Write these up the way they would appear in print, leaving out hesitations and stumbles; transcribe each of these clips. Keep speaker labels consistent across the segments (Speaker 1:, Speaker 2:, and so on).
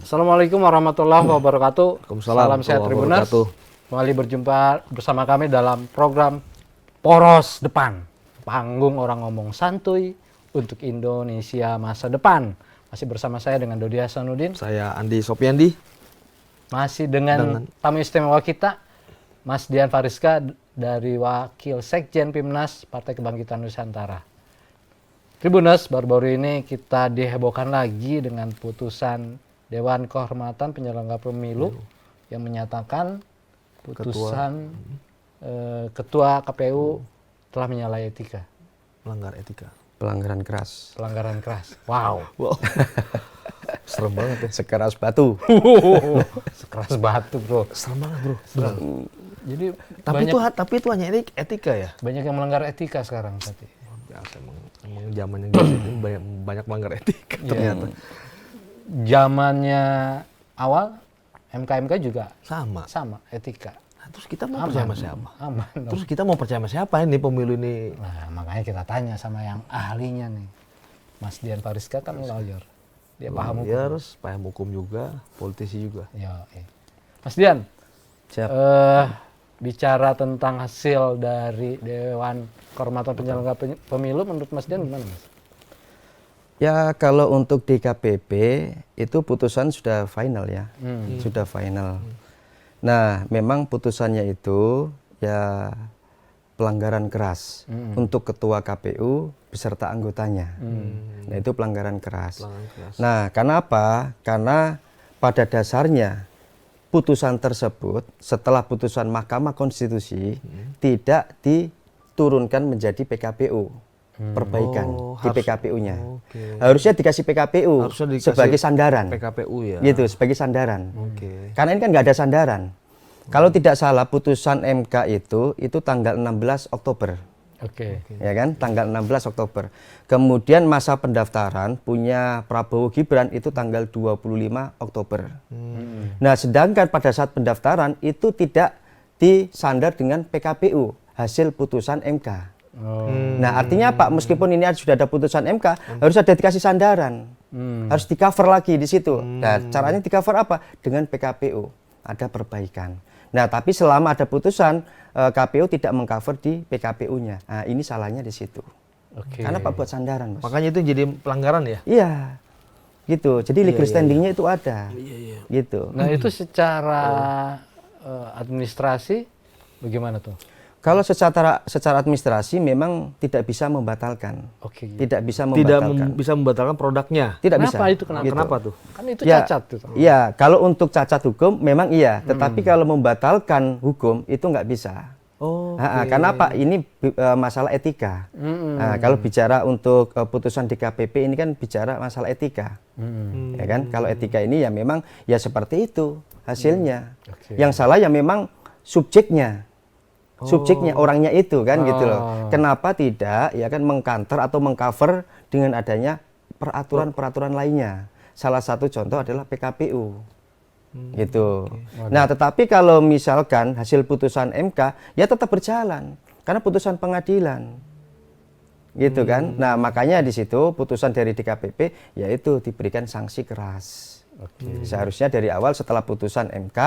Speaker 1: Assalamualaikum warahmatullahi wabarakatuh.
Speaker 2: Waalaikumsalam
Speaker 1: Salam sehat Tribuners.
Speaker 2: wabarakatuh.
Speaker 1: Kembali berjumpa bersama kami dalam program Poros Depan. Panggung orang ngomong santuy untuk Indonesia masa depan. Masih bersama saya dengan Dodi Hasanuddin.
Speaker 2: Saya Andi Sopiandi.
Speaker 1: Masih dengan tamu istimewa kita, Mas Dian Fariska dari Wakil Sekjen Pimnas Partai Kebangkitan Nusantara. Tribuners, baru-baru ini kita dihebohkan lagi dengan putusan Dewan Kehormatan Penyelenggara Pemilu yang menyatakan putusan Ketua KPU telah menyalahi etika.
Speaker 2: Melanggar etika.
Speaker 3: Pelanggaran keras.
Speaker 1: Pelanggaran keras. Wow.
Speaker 2: Serem banget ya.
Speaker 3: Sekeras batu.
Speaker 1: Sekeras batu, bro.
Speaker 2: Serem banget, Bro.
Speaker 1: Jadi
Speaker 2: Tapi itu hanya etika ya.
Speaker 1: banyak yang melanggar etika sekarang tadi.
Speaker 2: Biasa emang zamannya gitu ini banyak melanggar etika ternyata.
Speaker 1: Zamannya awal MK juga
Speaker 2: Sama.
Speaker 1: etika.
Speaker 2: Nah, terus kita mau percaya sama siapa?
Speaker 1: Aman.
Speaker 2: Terus kita mau percaya sama siapa ini pemilu ini?
Speaker 1: Nah, makanya kita tanya sama yang ahlinya nih. Mas Dian Fariska kan lawyer. Dia paham hukum.
Speaker 2: Lawyers, paham hukum juga, politisi juga.
Speaker 1: Ya, Mas Dian,
Speaker 3: Siap.
Speaker 1: bicara tentang hasil dari Dewan Kehormatan Penyelenggara Pemilu, menurut Mas Dian gimana, Mas?
Speaker 3: Ya kalau untuk DKPP itu putusan sudah final ya. Sudah final. Nah memang putusannya itu ya pelanggaran keras untuk Ketua KPU beserta anggotanya. Nah itu pelanggaran keras. Nah karena apa? Karena pada dasarnya putusan tersebut setelah putusan Mahkamah Konstitusi tidak diturunkan menjadi PKPU. Perbaikan di PKPU-nya. Harusnya dikasih PKPU sebagai sandaran.
Speaker 2: PKPU ya.
Speaker 3: Gitu, sebagai sandaran. Karena ini kan nggak ada sandaran. Kalau tidak salah putusan MK itu tanggal 16 Oktober. Ya kan? Tanggal 16 Oktober. Kemudian masa pendaftaran punya Prabowo Gibran itu tanggal 25 Oktober. Nah, sedangkan pada saat pendaftaran itu tidak disandar dengan PKPU, hasil putusan MK. Nah artinya apa? Meskipun ini sudah ada putusan MK, harus ada dikasih sandaran, harus di cover lagi di situ. Nah caranya di cover apa? Dengan PKPU, ada perbaikan. Nah tapi selama ada putusan KPU tidak mengcover di PKPU-nya. Nah ini salahnya di situ. Karena Pak buat sandaran, Mas.
Speaker 2: Makanya itu jadi pelanggaran ya?
Speaker 3: Iya, gitu. Jadi legal standingnya itu ada, gitu.
Speaker 1: Nah itu secara administrasi bagaimana tuh?
Speaker 3: Kalau secara administrasi memang tidak bisa membatalkan. Tidak bisa membatalkan.
Speaker 2: Tidak bisa membatalkan produknya.
Speaker 3: Tidak
Speaker 1: kenapa
Speaker 3: bisa.
Speaker 1: Itu kenapa?
Speaker 3: Gitu.
Speaker 2: Kenapa tuh?
Speaker 1: Kan itu cacat tuh.
Speaker 3: Iya, kalau untuk cacat hukum memang iya, tetapi kalau membatalkan hukum itu nggak bisa. Karena apa? Ini masalah etika. Nah, kalau bicara untuk putusan DKPP ini kan bicara masalah etika. Ya kan? Kalau etika ini ya memang ya seperti itu hasilnya. Yang salah ya memang subjeknya. Subjeknya orangnya itu kan gitu loh. Kenapa tidak ya kan mengcounter atau mengcover dengan adanya peraturan-peraturan lainnya. Salah satu contoh adalah PKPU. Gitu. Nah, tetapi kalau misalkan hasil putusan MK ya tetap berjalan karena putusan pengadilan. Gitu kan. Nah, makanya di situ putusan dari DKPP yaitu diberikan sanksi keras. Seharusnya dari awal setelah putusan MK,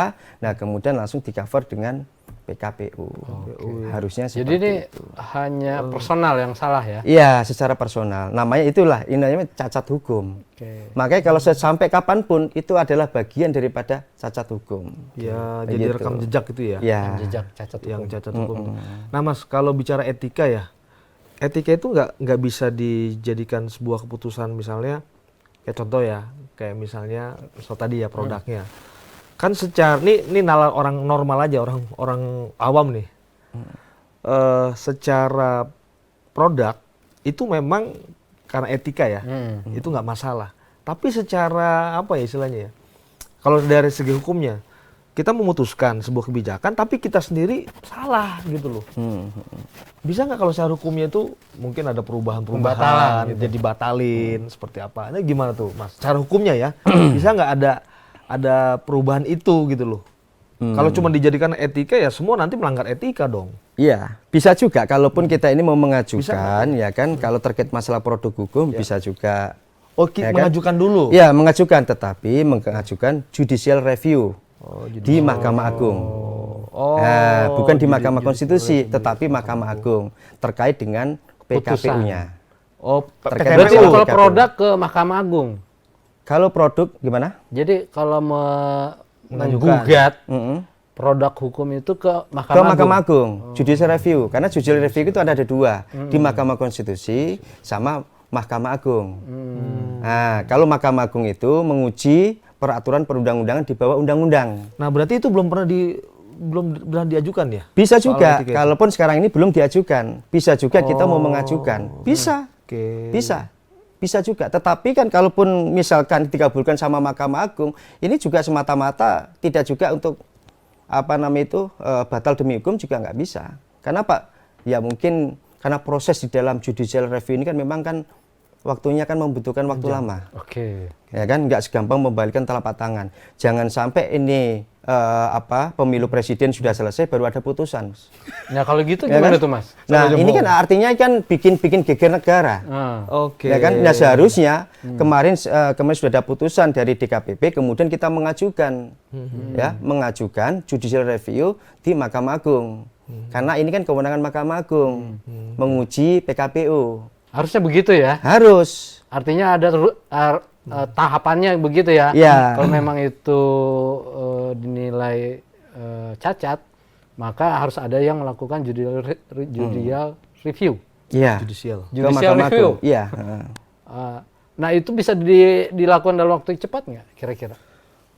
Speaker 3: nah kemudian langsung di-cover dengan PKPU. Harusnya seperti
Speaker 1: Jadi ini
Speaker 3: itu.
Speaker 1: hanya personal yang salah ya?
Speaker 3: Iya, secara personal. Namanya itulah, ini namanya cacat hukum. Makanya kalau sampai kapanpun itu adalah bagian daripada cacat hukum.
Speaker 2: Ya, jadi rekam jejak itu ya?
Speaker 3: Ya.
Speaker 1: Jejak cacat hukum.
Speaker 2: Yang cacat hukum. Nah Mas, kalau bicara etika ya, etika itu nggak bisa dijadikan sebuah keputusan misalnya, kayak contoh ya, kayak misalnya tadi ya produknya. Kan secara ini nalar orang normal aja, orang awam nih. Secara produk itu memang karena etika ya, itu nggak masalah. Tapi secara apa ya istilahnya ya? Kalau dari segi hukumnya, kita memutuskan sebuah kebijakan, tapi kita sendiri salah gitu loh. Bisa nggak kalau secara hukumnya itu mungkin ada perubahan-perubahan,
Speaker 1: gitu.
Speaker 2: jadi batalin seperti apa? Ini gimana tuh, Mas? Secara hukumnya ya, bisa nggak ada perubahan itu gitu loh. Kalau cuma dijadikan etika ya semua nanti melanggar etika dong.
Speaker 3: Iya, bisa juga kalaupun kita ini mau mengajukan ya kan kalau terkait masalah produk hukum bisa juga
Speaker 2: Oke,
Speaker 3: Ya kan?
Speaker 2: mengajukan dulu.
Speaker 3: Ya, mengajukan, tetapi mengajukan judicial review di Mahkamah Agung. Nah, bukan di Mahkamah Konstitusi, tetapi Mahkamah Agung terkait dengan PKPU-nya.
Speaker 2: Oh,
Speaker 1: Berarti
Speaker 2: PKPU.
Speaker 1: kalau produk ke Mahkamah Agung.
Speaker 3: Kalau produk gimana?
Speaker 1: Jadi kalau
Speaker 2: Mengajukan.
Speaker 1: menggugat
Speaker 3: Mm-mm.
Speaker 1: produk hukum itu ke
Speaker 3: Ke
Speaker 1: Mahkamah Agung.
Speaker 3: Mahkamah Agung, judicial review. Karena judicial review itu ada dua, di Mahkamah Konstitusi sama Mahkamah Agung. Nah, kalau Mahkamah Agung itu menguji peraturan perundang-undangan di bawah undang-undang.
Speaker 2: Nah, berarti itu belum pernah diajukan ya?
Speaker 3: Bisa
Speaker 2: Soal
Speaker 3: juga,
Speaker 2: etika itu.
Speaker 3: kalaupun sekarang ini belum diajukan, bisa juga kita mau mengajukan. Bisa,
Speaker 2: Oke.
Speaker 3: bisa juga. Tetapi kan kalaupun misalkan dikabulkan sama Mahkamah Agung, ini juga semata-mata tidak juga untuk batal demi hukum juga nggak bisa. Karena apa? Ya mungkin karena proses di dalam judicial review ini kan memang kan waktunya kan membutuhkan waktu lama.
Speaker 1: Oke.
Speaker 3: Ya kan, nggak segampang membalikkan telapak tangan. Jangan sampai ini pemilu presiden sudah selesai baru ada putusan.
Speaker 1: Nah kalau gitu
Speaker 3: Ya
Speaker 1: gimana
Speaker 3: kan?
Speaker 1: tuh Mas?
Speaker 3: Nah ini kan artinya kan bikin geger negara.
Speaker 2: Oke.
Speaker 3: Ya kan, nah seharusnya kemarin sudah ada putusan dari DKPP, kemudian kita mengajukan, ya mengajukan judicial review di Mahkamah Agung. Karena ini kan kewenangan Mahkamah Agung menguji PKPU.
Speaker 1: Harusnya begitu ya?
Speaker 3: Harus.
Speaker 1: Artinya ada tahapannya begitu ya?
Speaker 3: Ya.
Speaker 1: Kalau memang itu dinilai cacat, maka harus ada yang melakukan judicial review.
Speaker 3: Iya.
Speaker 2: Judicial.
Speaker 3: Ke
Speaker 1: Judicial
Speaker 3: Mahkamah
Speaker 1: review.
Speaker 3: Agung. Iya.
Speaker 1: Nah itu bisa dilakukan dalam waktu cepat nggak kira-kira?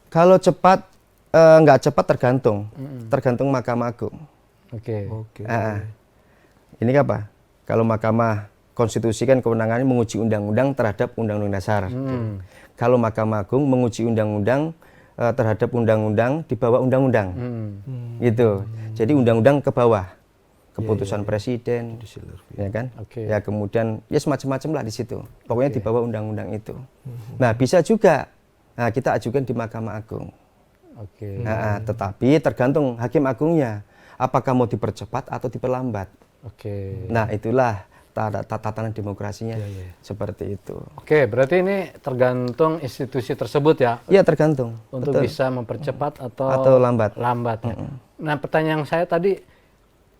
Speaker 3: Kalau cepat nggak cepat tergantung Mahkamah Agung.
Speaker 1: Oke.
Speaker 2: Oke.
Speaker 3: Ini apa? Kalau Mahkamah Konstitusi kan kewenangannya menguji undang-undang terhadap undang-undang dasar. Kalau Mahkamah Agung menguji undang-undang terhadap undang-undang di bawah undang-undang. Gitu. Jadi undang-undang ke bawah. Keputusan presiden, ya kan?
Speaker 1: Oke.
Speaker 3: Ya kemudian ya semacam-macam lah di situ. Pokoknya di bawah undang-undang itu. Nah, bisa juga kita ajukan di Mahkamah Agung.
Speaker 1: Oke.
Speaker 3: Tetapi tergantung Hakim Agungnya. Apakah mau dipercepat atau diperlambat?
Speaker 1: Oke.
Speaker 3: Nah, itulah tatanan demokrasinya seperti itu.
Speaker 1: Oke, berarti ini tergantung institusi tersebut ya
Speaker 3: Iya, tergantung.
Speaker 1: untuk
Speaker 3: Betul.
Speaker 1: bisa mempercepat atau
Speaker 3: lambat.
Speaker 1: ya. Nah, pertanyaan saya tadi,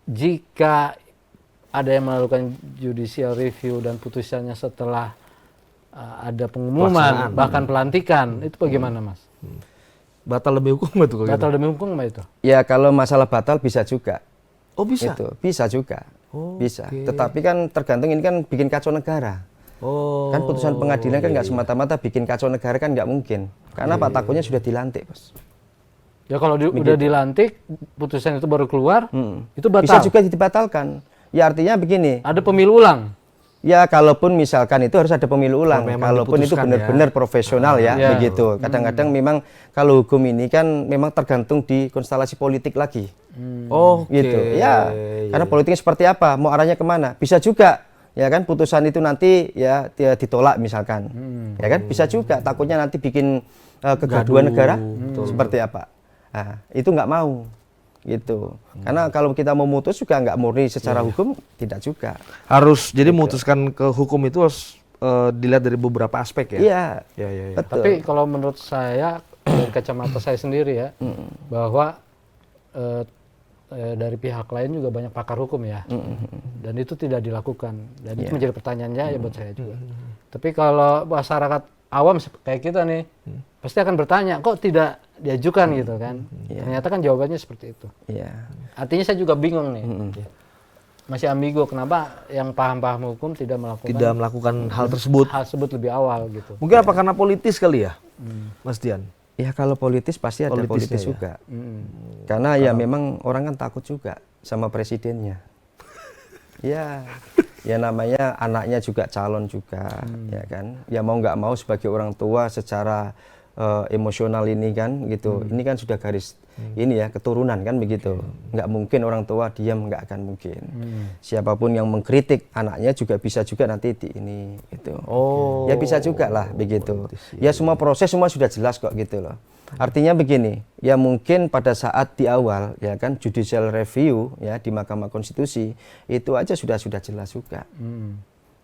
Speaker 1: jika ada yang melakukan judicial review dan putusannya setelah ada pengumuman, bahkan pelantikan, itu bagaimana, Mas?
Speaker 2: Batal demi hukum itu kalau
Speaker 1: Batal demi hukum nggak itu?
Speaker 3: Ya, kalau masalah batal bisa juga.
Speaker 2: Oh, bisa.
Speaker 3: Itu bisa juga.
Speaker 2: Oh,
Speaker 3: bisa.
Speaker 2: oke.
Speaker 3: Tetapi kan tergantung, ini kan bikin kacau negara.
Speaker 2: Oh.
Speaker 3: Kan putusan pengadilan kan nggak semata-mata bikin kacau negara, kan nggak mungkin. Karena Pak takutnya sudah dilantik, Bos.
Speaker 1: Ya kalau udah dilantik, putusan itu baru keluar, itu batal.
Speaker 3: Bisa juga dibatalkan. Ya artinya begini.
Speaker 1: Ada pemilu ulang.
Speaker 3: Ya kalaupun misalkan itu harus ada pemilu ulang.
Speaker 2: Kalau memang
Speaker 3: Kalaupun itu
Speaker 2: diputuskan
Speaker 3: benar-benar profesional ya,
Speaker 1: Ya.
Speaker 3: begitu. Kadang-kadang memang kalau hukum ini kan memang tergantung di konstelasi politik lagi.
Speaker 2: Oh,
Speaker 3: Gitu. Ya. Karena politiknya seperti apa, mau arahnya kemana. Bisa juga ya kan putusan itu nanti ya dia ditolak misalkan. Ya kan bisa juga, takutnya nanti bikin kegaduhan negara seperti apa. Nah, itu nggak mau gitu. Karena kalau kita memutus juga nggak murni secara hukum, tidak juga.
Speaker 2: Harus jadi memutuskan ke hukum itu harus dilihat dari beberapa aspek ya.
Speaker 3: Iya.
Speaker 2: Ya, ya, ya.
Speaker 3: Betul.
Speaker 1: Tapi kalau menurut saya, dari kacamata saya sendiri ya, bahwa dari pihak lain juga banyak pakar hukum ya, dan itu tidak dilakukan, dan itu menjadi pertanyaannya ya buat saya juga. Tapi kalau masyarakat awam kayak kita nih, pasti akan bertanya, kok tidak diajukan gitu kan? Ternyata kan jawabannya seperti itu.
Speaker 3: Iya.
Speaker 1: Artinya saya juga bingung nih, masih ambigu, kenapa yang paham-paham hukum tidak
Speaker 2: melakukan hal tersebut.
Speaker 1: hal tersebut lebih awal gitu.
Speaker 2: Mungkin apa karena politis kali ya, Mas Dian?
Speaker 3: Ya kalau politis pasti ada
Speaker 2: Politisnya
Speaker 3: politis
Speaker 2: ya.
Speaker 3: juga. Karena ya memang orang kan takut juga sama presidennya. Ya namanya anaknya juga calon juga, ya kan. Ya mau nggak mau sebagai orang tua secara emosional ini kan gitu. Ini kan sudah garis ini ya keturunan kan begitu. Nggak mungkin orang tua diam, nggak akan mungkin. Siapapun yang mengkritik anaknya juga bisa juga nanti di ini gitu.
Speaker 2: Oh.
Speaker 3: Ya bisa juga lah begitu. Ya semua proses semua sudah jelas kok gitu loh. Artinya begini, ya mungkin pada saat di awal ya kan judicial review ya di Mahkamah Konstitusi itu aja sudah jelas juga.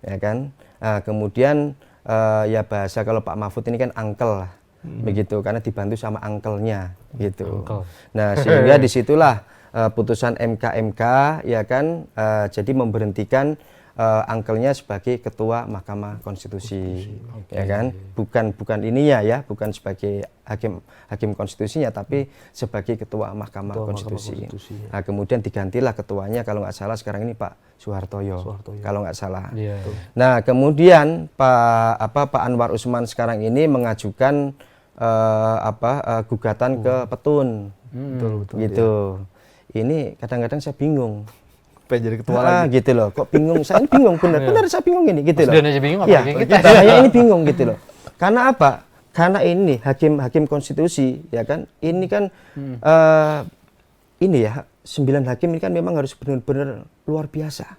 Speaker 3: Ya kan. Nah, kemudian ya bahasa kalau Pak Mahfud ini kan uncle lah, begitu, karena dibantu sama uncle-nya gitu. Nah sehingga disitulah putusan MK ya kan, jadi memberhentikan uncle-nya sebagai ketua Mahkamah Konstitusi, ya kan, bukan ininya ya, bukan sebagai hakim konstitusinya, tapi sebagai ketua Mahkamah Konstitusi. Nah kemudian digantilah ketuanya kalau nggak salah sekarang ini Pak Soehartoyo. Kalau nggak salah. Nah kemudian Pak Anwar Usman sekarang ini mengajukan gugatan ke Petun, gitu. Ini kadang-kadang saya bingung.
Speaker 2: Pengen jadi ketua lagi
Speaker 3: gitu loh. Kok bingung? Saya ini bingung, benar saya bingung ini gitu loh.
Speaker 1: Aja bingung,
Speaker 3: ya,
Speaker 1: kita.
Speaker 3: Saya ini bingung gitu loh. Karena apa? Karena ini hakim konstitusi, ya kan? Ini kan ini ya 9 hakim ini kan memang harus benar-benar luar biasa.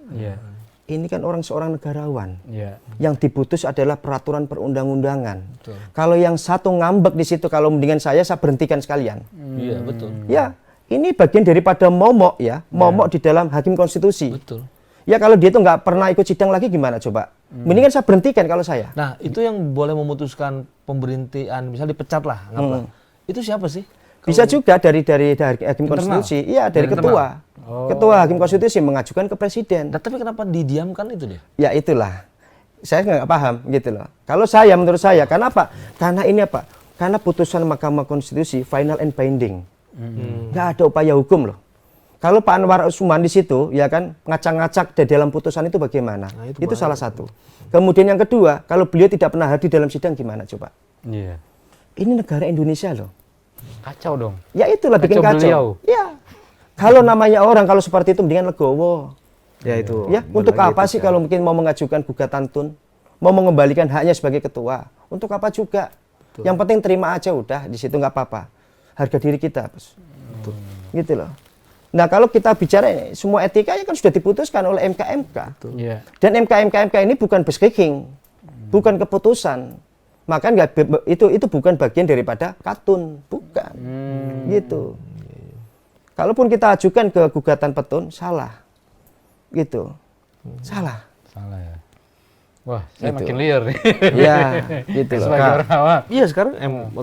Speaker 3: Ini kan seorang negarawan. Yang diputus adalah peraturan perundang-undangan. Kalau yang satu ngambek di situ, kalau mendingan saya berhentikan sekalian.
Speaker 2: Iya betul.
Speaker 3: Ya. Ini bagian daripada momok ya, momok di dalam hakim konstitusi.
Speaker 2: Betul.
Speaker 3: Ya kalau dia itu nggak pernah ikut sidang lagi gimana coba? Mendingan saya berhentikan kalau saya.
Speaker 2: Nah itu yang boleh memutuskan pemberhentian, misalnya dipecat lah, itu siapa sih?
Speaker 3: Bisa juga dari hakim konstitusi, iya dari ketua. Ketua hakim konstitusi mengajukan ke presiden.
Speaker 2: Nah, tapi kenapa didiamkan itu dia?
Speaker 3: Ya itulah, saya nggak paham gitu loh. Kalau menurut saya, karena apa? Karena ini apa? Karena putusan Mahkamah Konstitusi final and binding. Nggak ada upaya hukum loh. Kalau Pak Anwar Usman di situ, ya kan, ngacak-ngacak di dalam putusan itu bagaimana? Nah, itu salah satu. Kemudian yang kedua, kalau beliau tidak pernah hadir dalam sidang gimana coba? Ini negara Indonesia loh.
Speaker 1: Kacau dong.
Speaker 3: Ya itulah bikin kacau. Ya. Kalau namanya orang kalau seperti itu mendingan legowo.
Speaker 2: Ya itu.
Speaker 3: Ya, untuk apa sih kalau mungkin mau mengajukan gugatan tun, mau mengembalikan haknya sebagai ketua? Untuk apa juga? Yang penting terima aja udah, di situ nggak apa-apa. Harga diri kita, Bos. Gitu loh. Nah, kalau kita bicara semua etika ya kan sudah diputuskan oleh MK. Dan MK ini bukan beskriping, bukan keputusan. Maka itu bukan bagian daripada katun, bukan. Gitu. Kalaupun kita ajukan ke gugatan Petun, salah. Gitu. Salah
Speaker 1: ya. Wah, saya
Speaker 3: gitu.
Speaker 1: makin liar nih.
Speaker 3: Iya, gitu loh.
Speaker 1: Sebagai orang awam.
Speaker 2: Iya, sekarang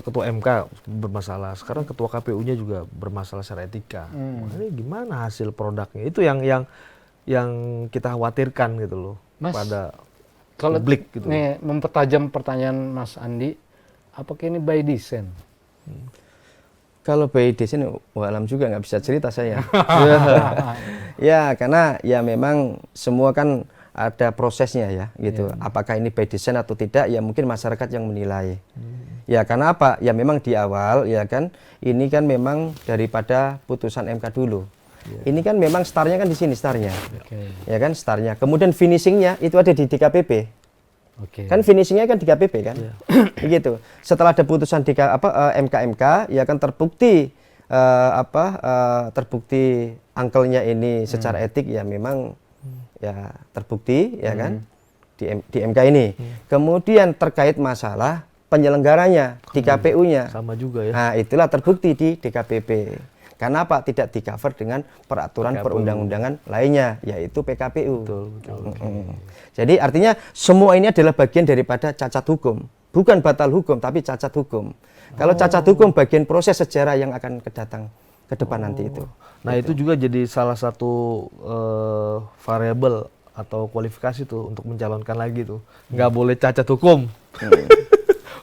Speaker 2: ketua MK bermasalah, sekarang ketua KPU-nya juga bermasalah secara etika. Ini gimana hasil produknya? Itu yang kita khawatirkan gitu loh,
Speaker 1: Mas,
Speaker 2: pada
Speaker 1: kalau
Speaker 2: publik gitu.
Speaker 1: Nih mempertajam pertanyaan Mas Andi, apakah ini by design?
Speaker 3: Kalau by design, alam juga nggak bisa cerita saya. Ya, karena ya memang semua kan ada prosesnya ya gitu. Apakah ini by design atau tidak ya mungkin masyarakat yang menilai. Ya karena apa? Ya memang di awal ya kan ini kan memang daripada putusan MK dulu. Ini kan memang startnya kan di sini startnya. Ya kan startnya. Kemudian finishingnya itu ada di DKPP. Kan finishingnya kan di DKPP kan. Begitu. Setelah ada putusan di MK ya kan terbukti terbukti angkelnya ini secara etik ya memang ya terbukti ya kan di MK ini. Kemudian terkait masalah penyelenggaranya di KPU-nya.
Speaker 2: Sama juga ya.
Speaker 3: Nah, itulah terbukti di DKPP. Karena apa? Tidak di-cover dengan peraturan perundang-undangan lainnya, yaitu PKPU.
Speaker 2: Betul.
Speaker 3: Jadi artinya semua ini adalah bagian daripada cacat hukum. Bukan batal hukum, tapi cacat hukum. Kalau cacat hukum bagian proses sejarah yang akan datang ke depan nanti itu.
Speaker 2: Nah itu juga jadi salah satu variabel atau kualifikasi tuh untuk mencalonkan lagi tuh. Nggak boleh cacat hukum.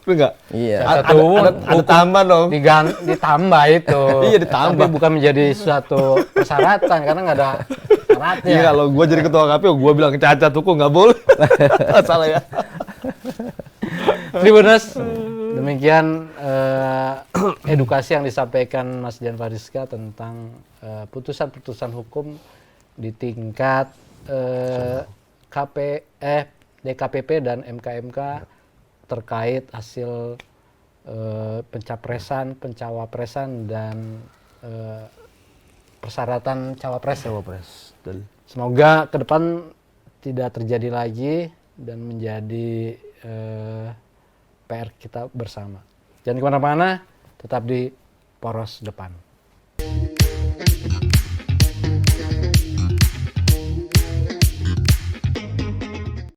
Speaker 2: Enggak?
Speaker 3: Iya.
Speaker 1: Ada
Speaker 2: tambah dong.
Speaker 1: Ditambah itu.
Speaker 2: Iya ditambah.
Speaker 1: Tapi bukan menjadi suatu persyaratan karena nggak ada syaratnya.
Speaker 2: Iya kalau gue jadi ketua KPU gue bilang cacat hukum nggak boleh. Salah ya.
Speaker 1: Tribuners, demikian edukasi yang disampaikan Mas Dian Fariska tentang putusan-putusan hukum di tingkat DKPP dan MK terkait hasil pencapresan, pencawapresan dan persyaratan cawapres. Semoga ke depan tidak terjadi lagi dan menjadi PR kita bersama. Jangan kemana-mana, tetap di Poros Depan.